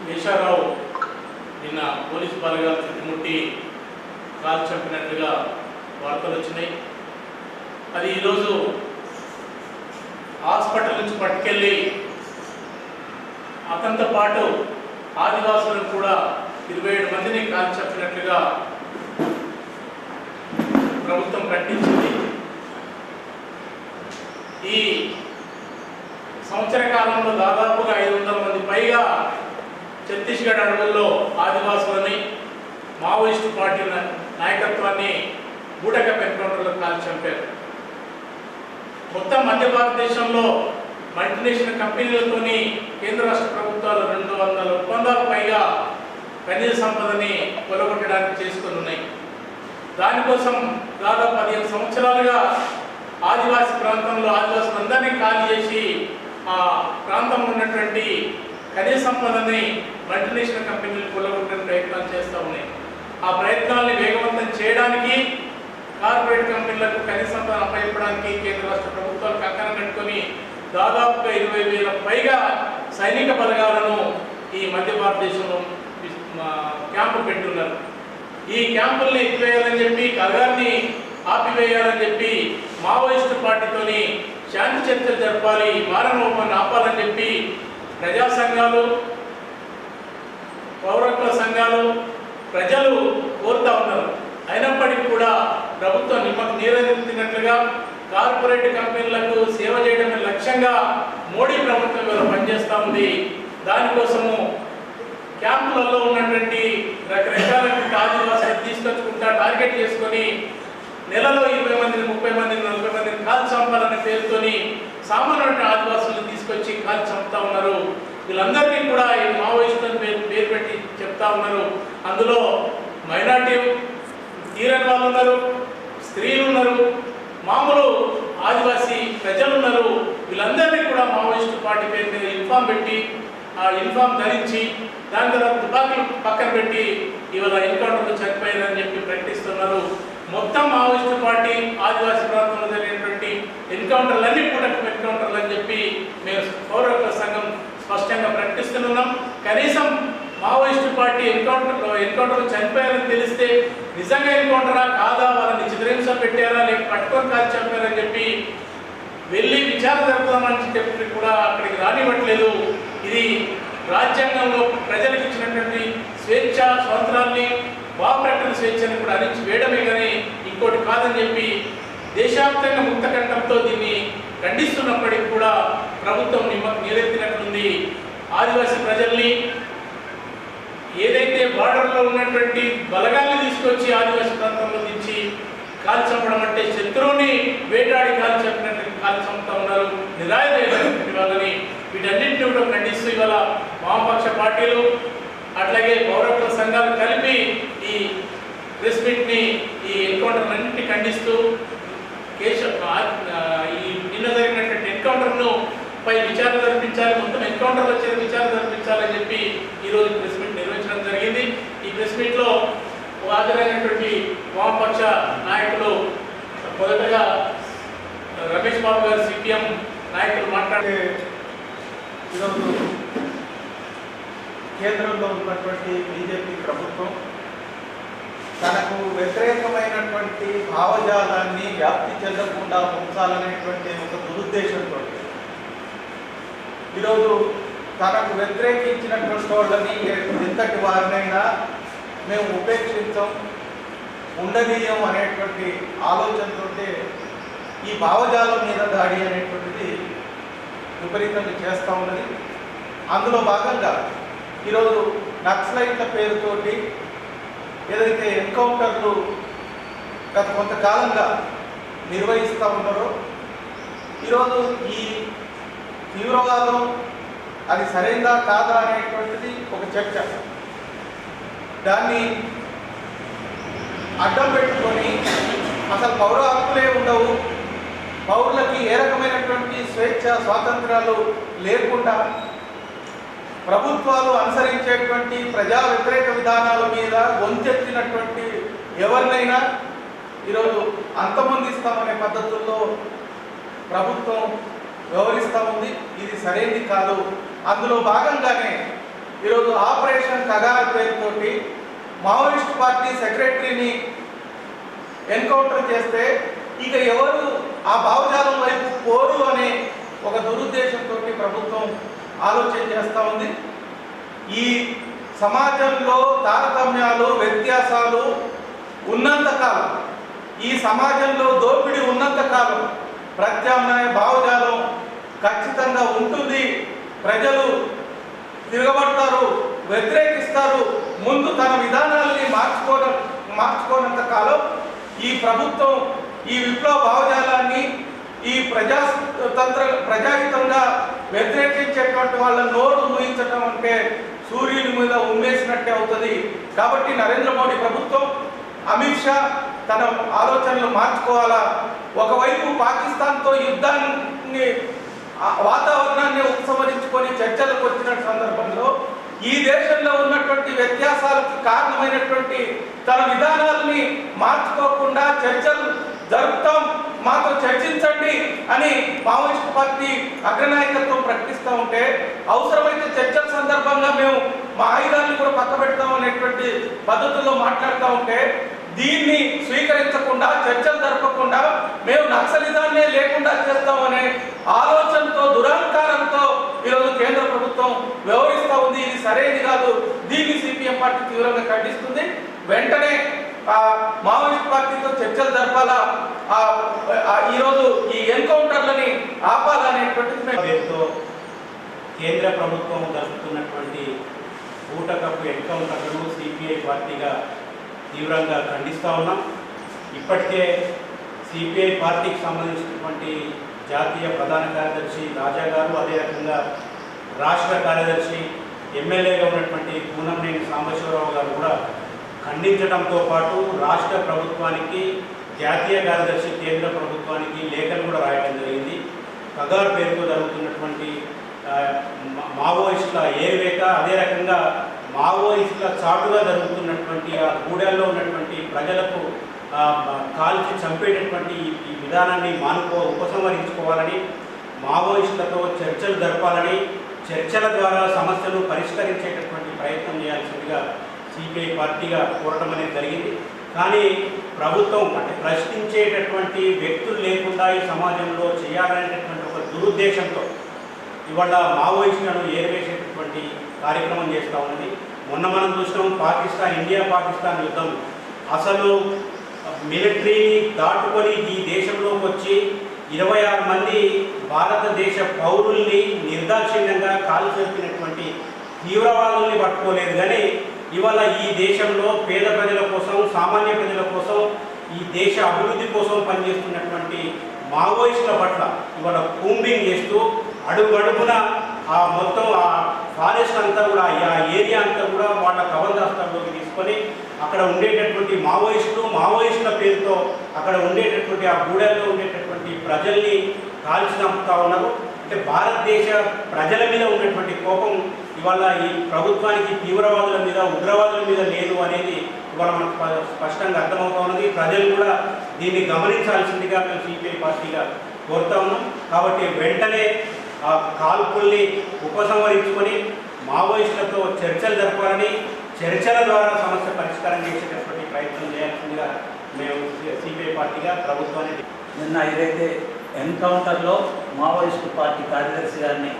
కేశవరావు నిన్న పోలీసు బలగాలు చుట్టుముట్టి కాలు చంపినట్లుగా వార్తలు వచ్చినాయి. అది ఈరోజు హాస్పిటల్ నుంచి పట్టుకెళ్ళి అతనితో పాటు ఆదివాసులను కూడా 27 మందిని కాలు చంపినట్లుగా ప్రభుత్వం ప్రకటించింది. ఈ సంవత్సర కాలంలో దాదాపుగా 500 మంది పైగా ఛత్తీస్గఢ్ అడవుల్లో ఆదివాసులని మావోయిస్టు పార్టీ నాయకత్వాన్ని బూటకప్ ఎన్కౌంటర్లో కాల్చి చంపారు. మొత్తం మధ్య భారతదేశంలో మల్టీనేషనల్ కంపెనీలతోని కేంద్ర రాష్ట్ర ప్రభుత్వాలు 200 ఒప్పందాలు పైగా ఖనిజ సంపదని కొలగొట్టడానికి చేసుకుని ఉన్నాయి. దానికోసం దాదాపు 15 సంవత్సరాలుగా ఆదివాసీ ప్రాంతంలో ఆదివాసులందరినీ ఖాళీ చేసి ఆ ప్రాంతంలో ఉన్నటువంటి ఖనిజ సంపదని మల్టీనేషనల్ కంపెనీలు కొలగొట్టడానికి ప్రయత్నాలు చేస్తూ ఉన్నాయి. ఆ ప్రయత్నాల్ని వేగవంతం చేయడానికి కార్పొరేట్ కంపెనీలకు ఖనిజ సంపదను అప్పగించడానికి కేంద్ర రాష్ట్ర ప్రభుత్వాలు కంకణం కట్టుకొని దాదాపుగా 20,000 పైగా సైనిక బలగాలను ఈ మధ్య భారతదేశంలో క్యాంపులు పెట్టున్నారు. ఈ క్యాంపుల్ని ఎత్తివేయాలని చెప్పి, కలగాన్ని ఆపివేయాలని చెప్పి మావోయిస్టు పార్టీతోని శాంతి చర్చలు జరపాలి, మారణోపాన్ని ఆపాలని చెప్పి ప్రజా సంఘాలు, పౌరత్వ సంఘాలు, ప్రజలు కోరుతా ఉన్నారు. అయినప్పటికీ కూడా ప్రభుత్వం నీరెత్తినట్లుగా కార్పొరేట్ కంపెనీలకు సేవ చేయడమే లక్ష్యంగా మోడీ ప్రభుత్వం ఇవాళ పనిచేస్తూ ఉంది. దానికోసము క్యాంపులలో ఉన్నటువంటి రకరకాల ఆదివాసులు తీసుకొచ్చుకుంటా టార్గెట్ చేసుకొని నెలలో 20 మందిని, 30 మందిని, 40 మందిని కాల్చి చంపాలనే పేరుతోని సామాన్య ఆదివాసులను తీసుకొచ్చి కాల్చి చంపుతా ఉన్నారు. వీళ్ళందరినీ కూడా ఈ మావోయిస్టులను పేరు పెట్టి చెప్తా ఉన్నారు. అందులో మైనార్టీ తీరని వాళ్ళు ఉన్నారు, స్త్రీలు ఉన్నారు, మామూలు ఆదివాసీ ప్రజలు ఉన్నారు. వీళ్ళందరినీ కూడా మావోయిస్టు పార్టీ పేరు మీద యూనిఫామ్ పెట్టి, ఆ యూనిఫామ్ ధరించి దాని తర్వాత తుపాకీలు పక్కన పెట్టి ఇవాళ ఎన్కౌంటర్లు చనిపోయారని చెప్పి ప్రకటిస్తున్నారు. మొత్తం మావోయిస్టు పార్టీ ఆదివాసీ ప్రాంతంలో జరిగినటువంటి ఎన్కౌంటర్లన్నీ బూటకప్ ఎన్కౌంటర్లు అని చెప్పి మేము పౌరత్వ సంఘం స్పష్టంగా ప్రకటిస్తున్నాం. కనీసం మావోయిస్టు పార్టీ ఎన్కౌంటర్లు చనిపోయారని తెలిస్తే నిజంగా ఎన్కౌంటరా కాదా, వాళ్ళని చిత్రహింస పెట్టారా, లేక పట్టుకొని కాల్చి చంపారని చెప్పి వెళ్ళి విచారణ జరుపుతామని చెప్పి కూడా అక్కడికి రానివ్వట్లేదు. ఇది రాజ్యాంగంలో ప్రజలకు ఇచ్చినటువంటి స్వేచ్ఛ, స్వాతంత్రాన్ని, ప్రకటన స్వేచ్ఛని కూడా అరించి వేయడమే కానీ ఇంకోటి కాదని చెప్పి దేశవ్యాప్తంగా ముక్తకంఠంతో దీన్ని ఖండిస్తున్నప్పటికీ కూడా ప్రభుత్వం నీరెత్తినట్లుంది. ఆదివాసీ ప్రజల్ని ఏదైతే బార్డర్లో ఉన్నటువంటి బలగాల్ని తీసుకొచ్చి ఆదివాసీ ప్రాంతంలో దించి కాల్చి చంపడం అంటే శత్రువుని వేటాడి కాల్చి చంపినట్టు కాల్చి చంపుతా ఉన్నారు నిరాయుధైనటువంటి వాళ్ళని. వీటన్నింటినీ కూడా ఖండిస్తూ ఇవాళ వామపక్ష పార్టీలు అట్లాగే పౌరత్వ సంఘాలు కలిపి ఈ ప్రెస్ మీట్ని, ఈ ఎన్కౌంటర్లన్నింటినీ ఖండిస్తూ ఈ నిన్న జరిగినటువంటి ఎన్కౌంటర్ను పై విచారణ జరిపించాలి, మొత్తం ఎన్కౌంటర్లు వచ్చే విచారణ జరిపించాలని చెప్పి ఈరోజు ప్రెస్ మీట్ నిర్వహించడం జరిగింది. ఈ ప్రెస్ మీట్లో హాజరైనటువంటి వామపక్ష నాయకులు మొదటగా రమేష్ బాబు గారు, సిపిఎం నాయకులు మాట్లాడే ఈరోజు కేంద్రంలో ఉన్నటువంటి బీజేపీ ప్రభుత్వం తనకు వ్యతిరేకమైనటువంటి భావజాలాన్ని వ్యాప్తి చెందకుండా ఉంచాలనేటువంటి ఒక దురుద్దేశంతో ఈరోజు తనకు వ్యతిరేకించినటువంటి వాళ్ళని ఎంతటి వారినైనా మేము ఉపేక్షించం, ఉండనీయం అనేటువంటి ఆలోచనతో ఈ భావజాలం మీద దాడి అనేటువంటిది విపరీతంగా చేస్తూ ఉన్నది. అందులో భాగంగా ఈరోజు నక్సలైట్ల పేరుతోటి ఏదైతే ఎన్కౌంటర్లు గత కొంతకాలంగా నిర్వహిస్తూ ఉన్నారో ఈరోజు ఈ తీవ్రవాదం అది సరైనదా కాదా అనేటువంటిది ఒక చర్చ. దాన్ని అడ్డం పెట్టుకొని అసలు పౌర హక్కులే ఉండవు, పౌరులకి ఏ రకమైనటువంటి స్వేచ్ఛ స్వాతంత్రాలు లేకుండా ప్రభుత్వాలు అనుసరించేటువంటి ప్రజా వ్యతిరేక విధానాల మీద గొంతెత్తినటువంటి ఎవరినైనా ఈరోజు అంతమొందిస్తామనే పద్ధతుల్లో ప్రభుత్వం వ్యవహరిస్తూ ఉంది. ఇది సరైనది కాదు. అందులో భాగంగానే ఈరోజు ఆపరేషన్ కగార్ పేరుతోటి మావోయిస్ట్ పార్టీ సెక్రటరీని ఎన్కౌంటర్ చేస్తే ఇక ఎవరు ఆ భావజాలం వైపు పోరు అనే ఒక దురుద్దేశంతో ప్రభుత్వం ఆలోచన చేస్తూ ఉంది. ఈ సమాజంలో తారతమ్యాలు వ్యత్యాసాలు ఉన్నంతకాలం, ఈ సమాజంలో దోపిడీ ఉన్నంతకాలం ప్రత్యామ్నాయ భావజాలం ఖచ్చితంగా ఉంటుంది. ప్రజలు తిరగబడతారు, వ్యతిరేకిస్తారు. ముందు తన విధానాలని మార్చుకోనంత కాలం ఈ ప్రభుత్వం ఈ విప్లవ భావజాలాన్ని ఈ ప్రజాహితంగా వ్యతిరేకించేటువంటి వాళ్ళ నోరు మూయించడం అంటే సూర్యుని మీద ఉమ్మేసినట్టే అవుతుంది. కాబట్టి నరేంద్ర మోడీ ప్రభుత్వం, అమిత్ షా తన ఆలోచనలు మార్చుకోవాలా. ఒకవైపు పాకిస్తాన్తో యుద్ధాన్ని వాతావరణాన్ని ఉపసంహరించుకొని చర్చలకు వచ్చిన సందర్భంలో ఈ దేశంలో ఉన్నటువంటి వ్యత్యాసాలకు కారణమైనటువంటి తన విధానాలని మార్చుకోకుండా చర్చలు జరుపుతాం, మాతో చర్చించండి అని మావోయిస్ట్ పార్టీ అగ్రనాయకత్వం ప్రకటిస్తూ ఉంటే, అవసరమైతే చర్చల సందర్భంగా మేము మా ఆయుధాలను కూడా పక్క పెడతాం అనేటువంటి పద్ధతుల్లో మాట్లాడుతూ ఉంటే, దీన్ని స్వీకరించకుండా చర్చలు జరపకుండా మేము నక్సలిజాన్నే లేకుండా చేస్తామనే ఆలోచనతో దురహంకారంతో ఈరోజు కేంద్ర ప్రభుత్వం వ్యవహరిస్తూ ఉంది. ఇది సరైనది కాదు. దీన్ని సిపిఎం పార్టీ తీవ్రంగా ఖండిస్తుంది. వెంటనే మావోయిస్ట్ పార్టీతో చర్చలు జరపాలా, ఈరోజు ఈ ఎన్కౌంటర్లని ఆపాలనేటువంటిది పేరుతో కేంద్ర ప్రభుత్వం జరుపుతున్నటువంటి ఊటకప్పు ఎన్కౌంటర్లను సిపిఐ పార్టీగా తీవ్రంగా ఖండిస్తూ ఉన్నాం. ఇప్పటికే సిపిఐ పార్టీకి సంబంధించినటువంటి జాతీయ ప్రధాన కార్యదర్శి రాజా గారు, అదే రకంగా రాష్ట్ర కార్యదర్శి ఎమ్మెల్యేగా ఉన్నటువంటి కూనంనేని సాంబశివరావు గారు కూడా ఖండించడంతో పాటు రాష్ట్ర ప్రభుత్వానికి, జాతీయ కార్యదర్శి కేంద్ర ప్రభుత్వానికి లేఖలు కూడా రాయడం జరిగింది. కగార్ పేరుతో జరుగుతున్నటువంటి మావోయిస్టుల ఏరివేత, అదే రకంగా మావోయిస్టుల చాటుగా జరుగుతున్నటువంటి ఆ గూడెల్లో ఉన్నటువంటి ప్రజలకు కాల్చి చంపేటటువంటి ఈ విధానాన్ని ఉపసంహరించుకోవాలని, మావోయిస్టులతో చర్చలు జరపాలని, చర్చల ద్వారా సమస్యను పరిష్కరించేటటువంటి ప్రయత్నం చేయాల్సిందిగా సిపిఐ పార్టీగా కోరడం అనేది జరిగింది. కానీ ప్రభుత్వం అంటే ప్రశ్నించేటటువంటి వ్యక్తులు లేకుండా ఈ సమాజంలో చేయాలనేటటువంటి ఒక దురుద్దేశంతో ఇవాళ మావోయిస్టులను ఏరివేసేటటువంటి కార్యక్రమం చేస్తూ ఉన్నది. మొన్న మనం చూసినాం ఇండియా పాకిస్తాన్ యుద్ధం. అసలు మిలిటరీని దాటుకొని ఈ దేశంలోకి వచ్చి 26 మంది భారతదేశ పౌరుల్ని నిర్దాక్షిణ్యంగా కాలు చంపినటువంటి తీవ్రవాదుల్ని పట్టుకోలేదు. కానీ ఇవాళ ఈ దేశంలో పేద ప్రజల కోసం, సామాన్య ప్రజల కోసం, ఈ దేశ అభివృద్ధి కోసం పనిచేస్తున్నటువంటి మావోయిస్టుల పట్ల ఇవాళ కూంబింగ్ చేస్తూ అడుగడుగున ఆ మొత్తం ఆ ఫారెస్ట్ అంతా కూడా, ఆ ఏరియా అంతా కూడా వాళ్ళ కబందాస్తంలోకి తీసుకొని అక్కడ ఉండేటటువంటి మావోయిస్టుల పేరుతో అక్కడ ఉండేటటువంటి ఆ గూడెల్లో ఉండేటటువంటి ప్రజల్ని కాల్చి చంపుతా ఉన్నారు. అంటే భారతదేశ ప్రజల మీద ఉన్నటువంటి కోపం ఇవాళ ఈ ప్రభుత్వానికి తీవ్రవాదుల మీద, ఉగ్రవాదుల మీద లేదు అనేది ఇవాళ మనకు స్పష్టంగా అర్థమవుతా ఉన్నది. ప్రజలు కూడా దీన్ని గమనించాల్సిందిగా మేము సిపిఐ పార్టీగా కోరుతా ఉన్నాం. కాబట్టి వెంటనే ఆ కాల్పుల్ని ఉపసంహరించుకొని మావోయిస్టులతో చర్చలు జరపాలని, చర్చల ద్వారా సమస్య పరిష్కారం చేసేటటువంటి ప్రయత్నం చేయాల్సిందిగా మేము సిపిఐ పార్టీగా ప్రభుత్వాన్ని నిన్న ఏదైతే ఎన్కౌంటర్లో మావోయిస్టు పార్టీ కార్యదర్శి గారిని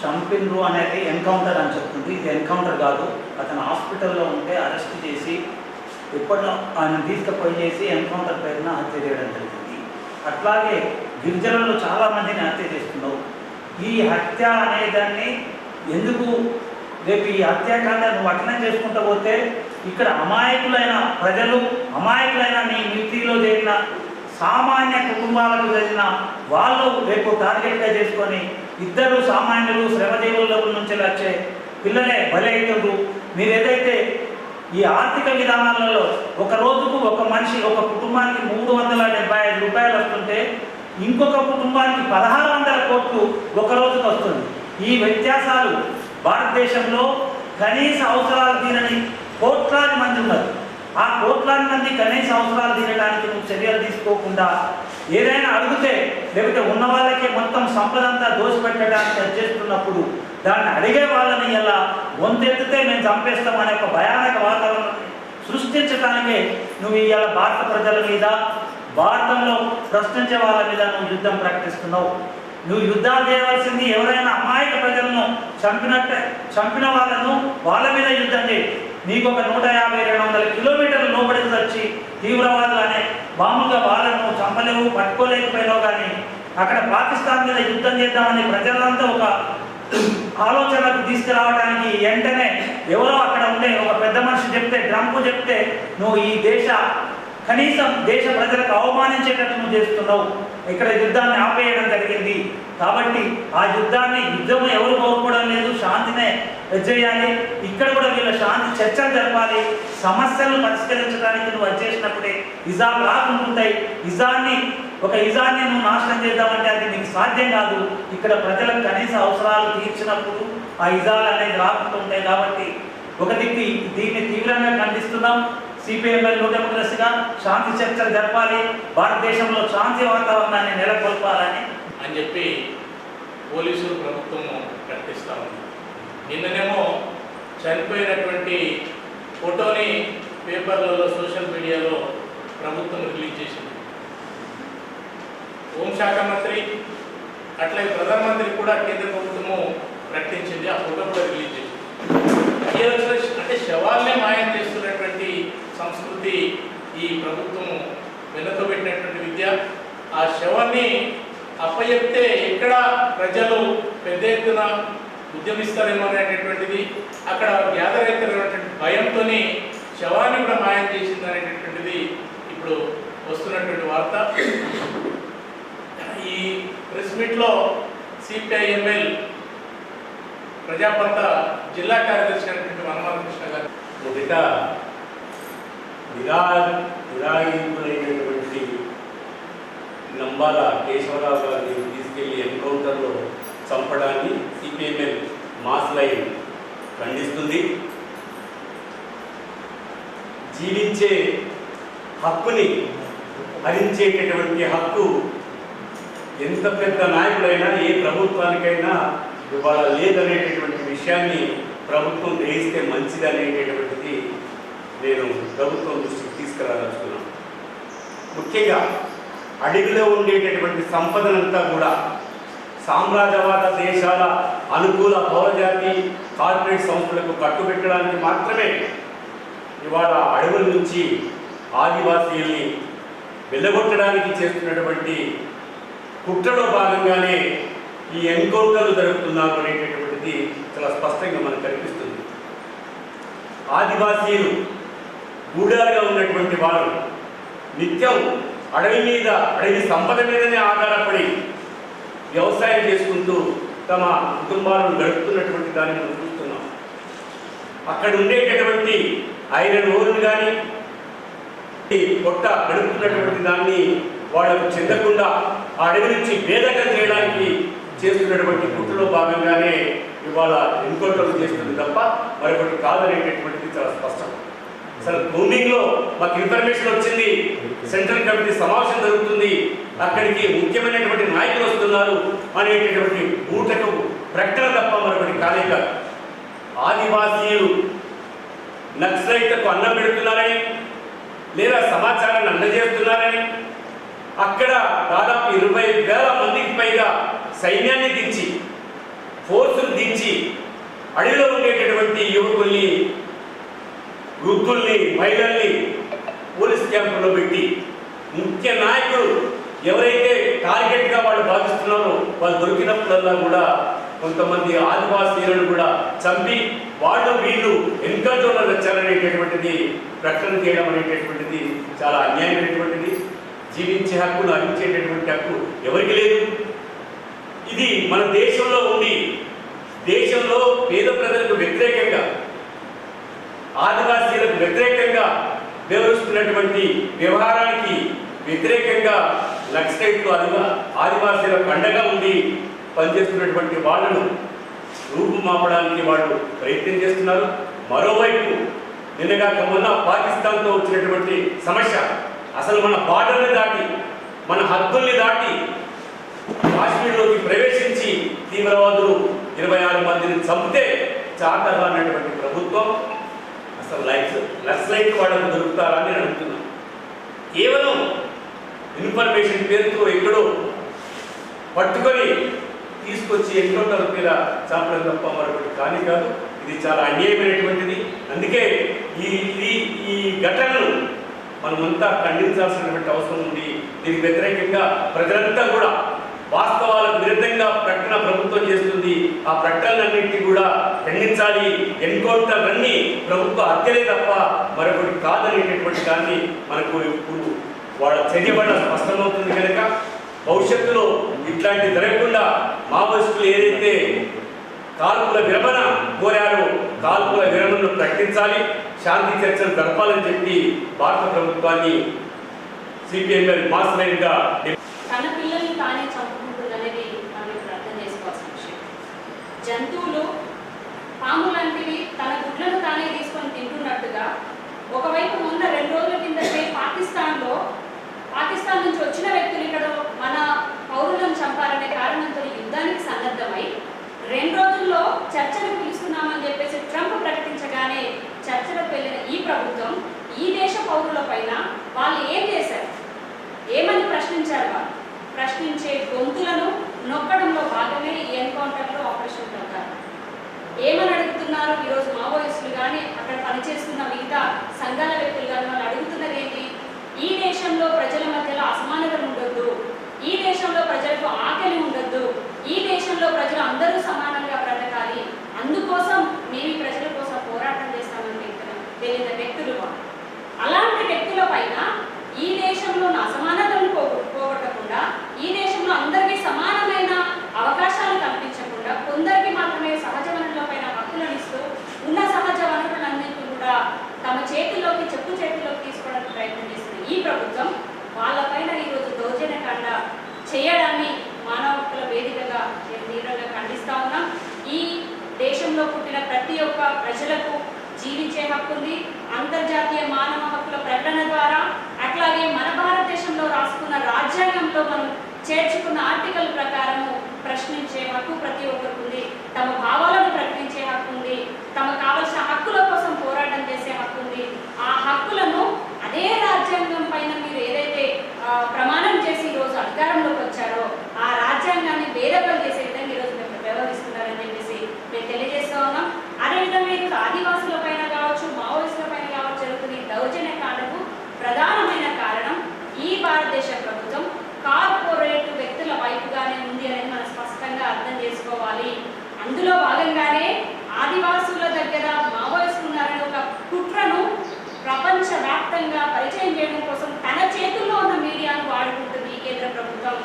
చంపిన్రు అనేది ఎన్కౌంటర్ అని చెప్తుంది. ఇది ఎన్కౌంటర్ కాదు. అతను హాస్పిటల్లో ఉంటే అరెస్ట్ చేసి ఎప్పటిలో ఆయన తీసుకుపోయి ఎన్కౌంటర్ పేరున హత్య చేయడం జరిగింది. అట్లాగే గిరిజనులు చాలామందిని హత్య చేస్తున్నారు. ఈ హత్య అనేదాన్ని ఎందుకు రేపు ఈ హత్యాకాండాన్ని వటనం చేసుకుంటూ పోతే ఇక్కడ అమాయకులైన ప్రజలు, అమాయకులైన నీ మిలిటరీలో చేరిన సామాన్య కుటుంబాలకు జరిగిన వాళ్ళు రేపు టార్గెట్గా చేసుకొని ఇద్దరు సామాన్యులు శ్రమజీవుల నుంచి వచ్చే పిల్లలే బలి అవుతుండ్రు. మీరు ఏదైతే ఈ ఆర్థిక విధానాలలో ఒక రోజుకు ఒక మనిషి, ఒక కుటుంబానికి 375 రూపాయలు వస్తుంటే ఇంకొక కుటుంబానికి 1600 కోట్లు ఒక రోజుకు వస్తుంది. ఈ వ్యత్యాసాలు భారతదేశంలో కనీస అవసరాలు తీరని కోట్లాది మంది ఉన్నారు. ఆ కోట్లాది మంది కనీస అవసరాలు తీరడానికి నువ్వు చర్యలు తీసుకోకుండా ఏదైనా అడిగితే లేకపోతే ఉన్న వాళ్ళకే మొత్తం సంపద అంతా దోషపెట్టడానికి చేస్తున్నప్పుడు దాన్ని అడిగే వాళ్ళని ఇలా గొంతెత్తితే మేము చంపేస్తాం అనే ఒక భయానక వాతావరణాన్ని సృష్టించడానికే నువ్వు ఇవాళ భారత ప్రజల మీద, భారతంలో ప్రశ్నించే వాళ్ళ మీద నువ్వు యుద్ధం ప్రకటిస్తున్నావు. నువ్వు యుద్ధాలు చేయవలసింది ఎవరైనా అమాయక ప్రజలను చంపిన వాళ్ళను వాళ్ళ మీద యుద్ధం చేయి. నీకు ఒక 150-200 కిలోమీటర్ల లోపలికి వచ్చి తీవ్రవాదులు అనే మామూలుగా వాళ్ళను చంపలేవు, పట్టుకోలేకపోయినావు. కానీ అక్కడ పాకిస్తాన్ మీద యుద్ధం చేద్దామని ప్రజలంతా ఒక ఆలోచనకు తీసుకురావడానికి వెంటనే ఎవరో అక్కడ ఉండే ఒక పెద్ద మనిషి చెప్తే, ట్రంప్ చెప్తే నువ్వు ఈ కనీసం దేశ ప్రజలకు అవమానించేటట్టు నువ్వు చేస్తున్నావు. ఇక్కడ యుద్ధాన్ని ఆపేయడం జరిగింది. కాబట్టి ఆ యుద్ధం ఎవరు కోరుకోవడం లేదు, శాంతినే చేయాలి. ఇక్కడ కూడా వీళ్ళ శాంతి చర్చలు జరపాలి. సమస్యలను పరిష్కరించడానికి నువ్వు వచ్చేసినప్పుడే ఇజాలు రాకుంటుంటాయి. ఒక ఇజాన్ని నువ్వు నాశనం చేద్దామంటే అది నీకు సాధ్యం కాదు. ఇక్కడ ప్రజలకు కనీస అవసరాలు తీర్చినప్పుడు ఆ ఇజాలు అనేది రాకుంటుంటాయి. కాబట్టి ఒక దిక్కు దీన్ని తీవ్రంగా ఖండిస్తున్నాం. సిపిఎంఎల్ డెమోక్రసీగా శాంతి చర్చలు జరపాలి, భారతదేశంలో శాంతి వాతావరణాన్ని నెలకొల్పాలని అని చెప్పి పోలీసులు ప్రభుత్వము ప్రకటిస్తూ ఉంది. నిన్ననేమో చనిపోయినటువంటి ఫోటోని పేపర్లలో, సోషల్ మీడియాలో ప్రభుత్వం రిలీజ్ చేసింది. హోంశాఖ మంత్రి అట్లాగే ప్రధానమంత్రి కూడా కేంద్ర ప్రభుత్వము ప్రకటించింది. ఆ ఫోటో కూడా రిలీజ్ చేసింది. అంటే శవాల్నే మాయం చేస్తున్నటువంటి సంస్కృతి ఈ ప్రభుత్వము వెన్నతో పెట్టినటువంటి విద్య. ఆ శవాన్ని అప్పచెప్తే ఎక్కడ ప్రజలు పెద్ద ఎత్తున ఉద్యమిస్తారేమో అనేటటువంటిది, అక్కడ గ్యాదర్ అవుతారనేటువంటి భయంతో శవాన్ని కూడా మాయం చేసింది అనేటటువంటిది ఇప్పుడు వస్తున్నటువంటి వార్త. ఈ ప్రెస్ మీట్లో సిపిఐఎంఎల్ ప్రజాపంత జిల్లా కార్యదర్శి అయినటువంటి వనమాలకృష్ణ గారు మొదట నిరాయుధులైనటువంటి నంబాల కేశవరావు గారిని తీసుకెళ్లి ఎన్కౌంటర్లో చంపడాన్ని సిపిఎంఎల్ మాస్ లైన్ ఖండిస్తుంది. జీవించే హక్కుని హరించేటటువంటి హక్కు ఎంత పెద్ద నాయకుడైనా, ఏ ప్రభుత్వానికైనా ఇవాళ లేదనేటటువంటి విషయాన్ని ప్రభుత్వం గ్రహిస్తే మంచిది అనేటటువంటిది నేను ప్రభుత్వం దృష్టికి తీసుకురాదలుచుకున్నాను. ముఖ్యంగా అడవిలో ఉండేటటువంటి సంపదనంతా కూడా సామ్రాజ్యవాద దేశాల అనుకూల పౌరజాతి కార్పొరేట్ సంస్థలకు కట్టుబెట్టడానికి మాత్రమే ఇవాళ అడవుల నుంచి ఆదివాసీల్ని వెళ్ళగొట్టడానికి చేస్తున్నటువంటి కుట్రలో భాగంగానే ఈ ఎన్కౌంటర్లు జరుగుతున్నారు అనేటటువంటిది చాలా స్పష్టంగా మనకు కనిపిస్తుంది. ఆదివాసీలు గూడాలుగా ఉన్నటువంటి వారు నిత్యం అడవి సంపద మీదనే ఆధారపడి వ్యవసాయం చేసుకుంటూ తమ కుటుంబాలను గడుపుతున్నటువంటి దాన్ని మనం చూస్తున్నాం. అక్కడ ఉండేటటువంటి ఐరన్ ఓర్లు కానీ పొట్ట గడుపుతున్నటువంటి దాన్ని వాళ్ళకు చెందకుండా ఆ అడవి నుంచి వేదకం చేయడానికి చేస్తున్నటువంటి కుట్రలో భాగంగానే ఇవాళ ఎన్కౌంటర్లు చేస్తుంది తప్ప మరొకటి కాదనేటటువంటిది చాలా స్పష్టం. అసలు గ్రూమింగ్లో మాకు ఇన్ఫర్మేషన్ వచ్చింది, సెంట్రల్ కమిటీ సమావేశం జరుగుతుంది, అక్కడికి ముఖ్యమైనటువంటి నాయకులు వస్తున్నారు అనేటటువంటి ఊటకు ప్రకటన తప్ప మరొకటి కానే కాదు. ఆదివాసీలు నక్సలైట్లకు అన్నం పెడుతున్నారని లేదా సమాచారాన్ని అందజేస్తున్నారని అక్కడ దాదాపు 20,000 మందికి పైగా సైన్యాన్ని దించి, ఫోర్సును దించి అడవిలో ఉండేటటువంటి యువకుల్ని, వృద్ధుల్ని, మహిళల్ని పోలీస్ క్యాంపుల్లో పెట్టి ముఖ్య నాయకులు ఎవరైతే టార్గెట్గా వాళ్ళు భావిస్తున్నారో వాళ్ళు దొరికినప్పుడల్లా కూడా కొంతమంది ఆదివాసీలను కూడా చంపి వాళ్ళు వీళ్ళు ఎన్కౌంటర్లో వచ్చారనేటటువంటిది ప్రకటన చేయడం అనేటటువంటిది చాలా అన్యాయమైనటువంటిది. జీవించే హక్కును హరించేటటువంటి హక్కు ఎవరికి లేదు. ఇది మన దేశంలో ఉండి దేశంలో పేద ప్రజలకు వ్యతిరేకంగా, ఆదివాసీలకు వ్యతిరేకంగా వ్యవహరిస్తున్నటువంటి వ్యవహారానికి వ్యతిరేకంగా నక్సలైట్లు ఆదివాసీలకు అండగా ఉండి పనిచేస్తున్నటువంటి వాళ్ళను రూపుమాపడానికి వాళ్ళు ప్రయత్నం చేస్తున్నారు. మరోవైపు నిన్నగాక మొన్న పాకిస్తాన్తో వచ్చినటువంటి సమస్య అసలు మన బార్డర్ని దాటి, మన హద్దుల్ని దాటి కాశ్మీర్లోకి ప్రవేశించి తీవ్రవాదులు 26 మందిని చంపితే చాటగా అన్నటువంటి ప్రభుత్వం అసలు నక్సలైట్ వాళ్ళకు దొరుకుతారా అని అడుగుతున్నాం. కేవలం ఇన్ఫర్మేషన్ పేరుతో ఎక్కడో పట్టుకొని తీసుకొచ్చి ఎన్కౌంటర్ మీద చంపడం తప్ప మరొకటి కానీ కాదు. ఇది చాలా అన్యాయమైనటువంటిది. అందుకే ఈ ఘటనను మనమంతా ఖండించాల్సినటువంటి అవసరం ఉంది. దీనికి వ్యతిరేకంగా ప్రజలంతా కూడా వాస్తవాలకు విరుద్ధంగా ప్రకటన ప్రభుత్వం చేస్తుంది. ఆ ప్రకటనలన్నింటినీ కూడా ఖండించాలి. ఎన్కౌంటర్ అన్నీ ప్రభుత్వ హత్యలే తప్ప మరొకటి కాదనేటటువంటి దాన్ని మనకు ఇప్పుడు వాళ్ళ చర్య వల్ల స్పష్టమవుతుంది. కనుక భవిష్యత్తులో ఇట్లాంటి జరగకుండా మావోయిస్టులు ఏదైతే కాల్పుల విరమణ కోరారో కాల్పుల విరమణను ప్రకటించాలి, శాంతి చర్చలు జరపాలని చెప్పి భారత ప్రభుత్వాన్ని సిపిఎం మాస్ లైన్గా తన పిల్లల్ని తానే చంపుకుంటుందనేది మనం ఇప్పుడు అర్థం చేసుకోవాల్సిన విషయం. జంతువులు పాము లాంటివి తన గుడ్లను తానే తీసుకొని తింటున్నట్టుగా ఒకవైపు మొన్న 2 రోజుల కిందటే పాకిస్తాన్ నుంచి వచ్చిన వ్యక్తులు ఇక్కడ మన పౌరులను చంపాలనే కారణంతో యుద్ధానికి సన్నద్ధమై 2 రోజుల్లో చర్చలకు పిలుస్తున్నామని చెప్పేసి ట్రంప్ ప్రకటించగానే చర్చలకు వెళ్ళిన ఈ ప్రభుత్వం ఈ దేశ పౌరుల పైన వాళ్ళు ఏం చేశారు, ఏమని ప్రశ్నించారు? వాళ్ళు ప్రశ్నించే గొంతులను నొక్కడంలో భాగమే ఈ ఎన్కౌంటర్లో ఆపరేషన్ ప్రకారం ఏమని అడుగుతున్నారు? ఈరోజు మావోయిస్టులు కానీ అక్కడ పనిచేస్తున్న మిగతా సంఘాల వ్యక్తులు కానీ వాళ్ళు అడుగుతున్నది ఏంటి? ఈ దేశంలో ప్రజల మధ్యలో అసమానతలు ఉండొద్దు, ఈ దేశంలో ప్రజలకు ఆకలి ఉండొద్దు, ఈ దేశంలో ప్రజలు అందరూ సమానంగా బ్రతకాలి, అందుకోసం మేము ప్రజల కోసం పోరాటం చేస్తామని తెలియని వ్యక్తులు. అలాంటి వ్యక్తుల పైన ఈ దేశంలో అసమానతలను పోగొట్టకుండా, ఈ దేశంలో అందరికీ సమానమైన అవకాశాలు కల్పించకుండా కొందరికి మాత్రమే సహజ వనరుల పైన హక్కులను ఇస్తూ ఉన్న సహజ వనరులన్నింటినీ కూడా తమ చేతుల్లోకి చేతుల్లోకి తీసుకోవడానికి ప్రయత్నం చేస్తుంది ఈ ప్రభుత్వం. వాళ్ళపైన ఈరోజు దౌర్జన్యకాండ చేయడాన్ని మానవ హక్కుల వేదికగా నేను తీవ్రంగా ఖండిస్తా ఉన్నాం. ఈ దేశంలో పుట్టిన ప్రతి ఒక్క ప్రజలకు జీవించే హక్కు ఉంది. అంతర్జాతీయ మానవ హక్కుల ప్రకటన ద్వారా అట్లాగే మన భారతదేశంలో రాసుకున్న రాజ్యాంగంలో మనం చేర్చుకున్న ఆర్టికల్ ప్రకారము ప్రశ్నించే హక్కు ప్రతి ఒక్కరికి ఉంది. తమ భావాలను ప్రకటించే హక్కు ఉంది. తమకు కావలసిన హక్కుల కోసం పోరాటం చేసే హక్కు ఉంది. ఆ హక్కులను అదే రాజ్యాంగం పైన మీరు ఏదైతే ప్రమాణం చేసి ఈరోజు అధికారంలోకి వచ్చారో ఆ రాజ్యాంగాన్ని భేదపలు చేసే విధంగా ఈరోజు మేము వ్యవహరిస్తున్నారని చెప్పేసి మేము తెలియజేస్తూ ఉన్నాం. అదేవిధంగా ఈరోజు ఆదివాసుల పైన కావచ్చు, మావోయిస్టుల పైన కావచ్చు జరుగుతున్న ఈ దౌర్జన్యకాండకు ప్రధానమైన కారణం ఈ భారతదేశ ప్రభుత్వం కార్పొరేట్ వ్యక్తుల వైపుగానే ఉంది అనేది మనం స్పష్టంగా అర్థం చేసుకోవాలి. అందులో భాగంగానే ఆదివాసుల దగ్గర మావోయిస్టులు ఉన్నారనే ఒక కుట్రను ప్రపంచవ్యాప్తంగా పరిచయం చేయడం కోసం తన చేతుల్లో ఉన్న మీడియాను వాడుకుంటుంది ఈ కేంద్ర ప్రభుత్వం.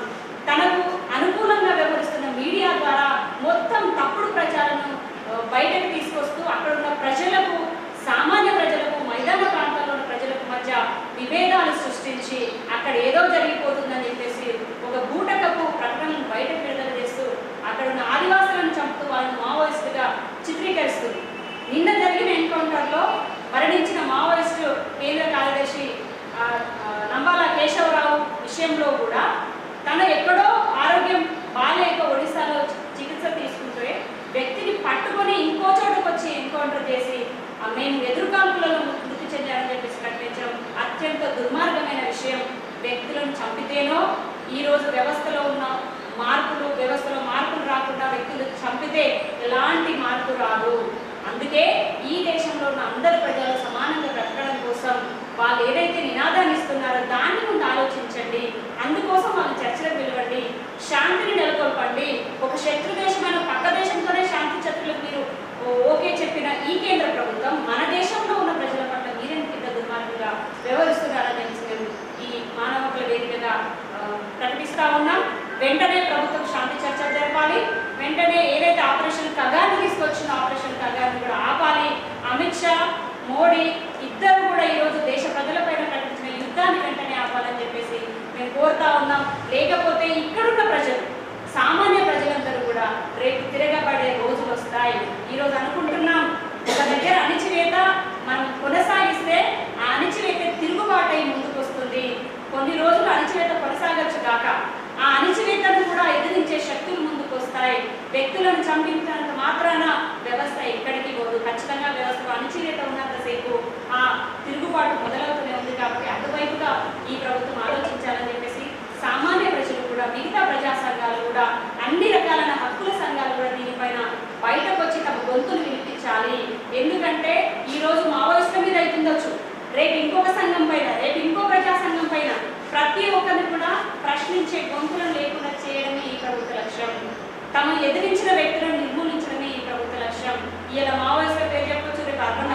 తనకు అనుకూలంగా వ్యవహరిస్తున్న మీడియా ద్వారా మొత్తం తప్పుడు ప్రచారాలను బయటకు తీసుకొస్తూ అక్కడ ఉన్న ప్రజలకు, సామాన్య ప్రజలకు, మైదాన ప్రాంతాల్లో ఉన్న ప్రజలకు మధ్య విభేదాలు సృష్టించి అక్కడ ఏదో జరిగిపోతుందని చెప్పేసి ఒక బూటకపు ప్రకటనలను బయటకు విడుదల చేస్తూ అక్కడ ఉన్న ఆదివాసులను చంపుతూ వాళ్ళని మావోయిస్టుగా చిత్రీకరిస్తుంది. నిన్న జరిగిన ఎన్కౌంటర్లో మరణించిన మావోయిస్టు కేంద్ర కార్యదర్శి నంబాల కేశవరావు విషయంలో కూడా తన ఎక్కడో ఆరోగ్యం బాలేక ఒడిశాలో చికిత్స తీసుకుంటే వ్యక్తిని పట్టుకొని ఇంకో చోటకు వచ్చి ఎన్కౌంటర్ చేసి మేము ఎదురుకాల్పులలో మృతి చెందారని చెప్పేసి ప్రకటించడం అత్యంత దుర్మార్గమైన విషయం. వ్యక్తులను చంపితేనో ఈరోజు వ్యవస్థలో ఉన్న వ్యవస్థలో మార్పులు రాకుండా వ్యక్తులు చంపితే ఎలాంటి మార్పు రాదు. అందుకే ఈ దేశంలో ఉన్న అందరు ప్రజలు సమానంగా బ్రతకడం కోసం వాళ్ళు ఏదైతే నినాదాన్ని ఇస్తున్నారో దాన్ని ముందు ఆలోచించండి. అందుకోసం వాళ్ళు చర్చలకు పిలవండి, శాంతిని నెలకొల్పండి. ఒక శత్రు దేశమైన పక్క దేశంతోనే శాంతి చర్చలకు మీరు ఓకే చెప్పిన ఈ కేంద్ర ప్రభుత్వం మన దేశంలో ఉన్న ప్రజల పట్ల మీరెందుకు ఇంత దుర్మార్గంగా వ్యవహరిస్తున్నారని మేము ఈ మానవ హక్కుల వేదికగా ప్రకటిస్తా ఉన్నాం. వెంటనే ప్రభుత్వం శాంతి చర్చలు జరపాలి. వెంటనే ఏదైతే ఆపరేషన్ కగార్ని తీసుకొచ్చిన ఆపరేషన్ కగార్ని కూడా ఆపాలి. అమిత్ షా, మోడీ ఇద్దరు కూడా ఈరోజు దేశ ప్రజలపైన ప్రకటించిన యుద్ధాన్ని వెంటనే ఆపాలని చెప్పేసి మేము కోరుతా ఉన్నాం. లేకపోతే ఇక్కడున్న ప్రజలు, సామాన్య ప్రజలందరూ కూడా రేపు తిరగబడే రోజులు వస్తాయి. ఈరోజు అనుకుంటున్నాం ఒక దగ్గర అణిచివేత మనం కొనసాగిస్తే ఆ అణిచివేత తిరుగుబాటై ముందుకు వస్తుంది. కొన్ని రోజులు అణిచివేత కొనసాగచ్చు కాక ఆ అణిచివేతను కూడా ఎదిరించే శక్తులు ముందుకు వస్తాయి. వస్తాయి. వ్యక్తులను చంపించినంత మాత్రాన వ్యవస్థ ఎక్కడికి పోదు. ఖచ్చితంగా వ్యవస్థకు అణచివేత ఉన్నంతసేపు ఆ తిరుగుబాటు మొదలవుతూనే ఉంది. కాబట్టి అటువైపుగా ఈ ప్రభుత్వం ఆలోచించాలని చెప్పేసి సామాన్య ప్రజలు కూడా, మిగతా ప్రజా సంఘాలు కూడా, అన్ని రకాలైన హక్కుల సంఘాలు కూడా దీనిపైన బయటకు వచ్చి తమ గొంతులు వినిపించాలి. ఎందుకంటే ఈరోజు మావోయిస్టుల మీద అవుతుండొచ్చు, రేపు ఇంకొక సంఘం పైన, రేపు ఇంకో ప్రజా సంఘం పైన ప్రతి ఒక్కరిని కూడా ప్రశ్నించే గొంతులను లేకుండా చేయడమే ఈ ప్రభుత్వ లక్ష్యం. తమ ఎదిరించిన వ్యక్తులను నిర్మూలించడమే ఈ ప్రభుత్వ లక్ష్యం. ఇలా మావోయిస్టుల పేరు చెప్పొచ్చు, రేపు అర్బన్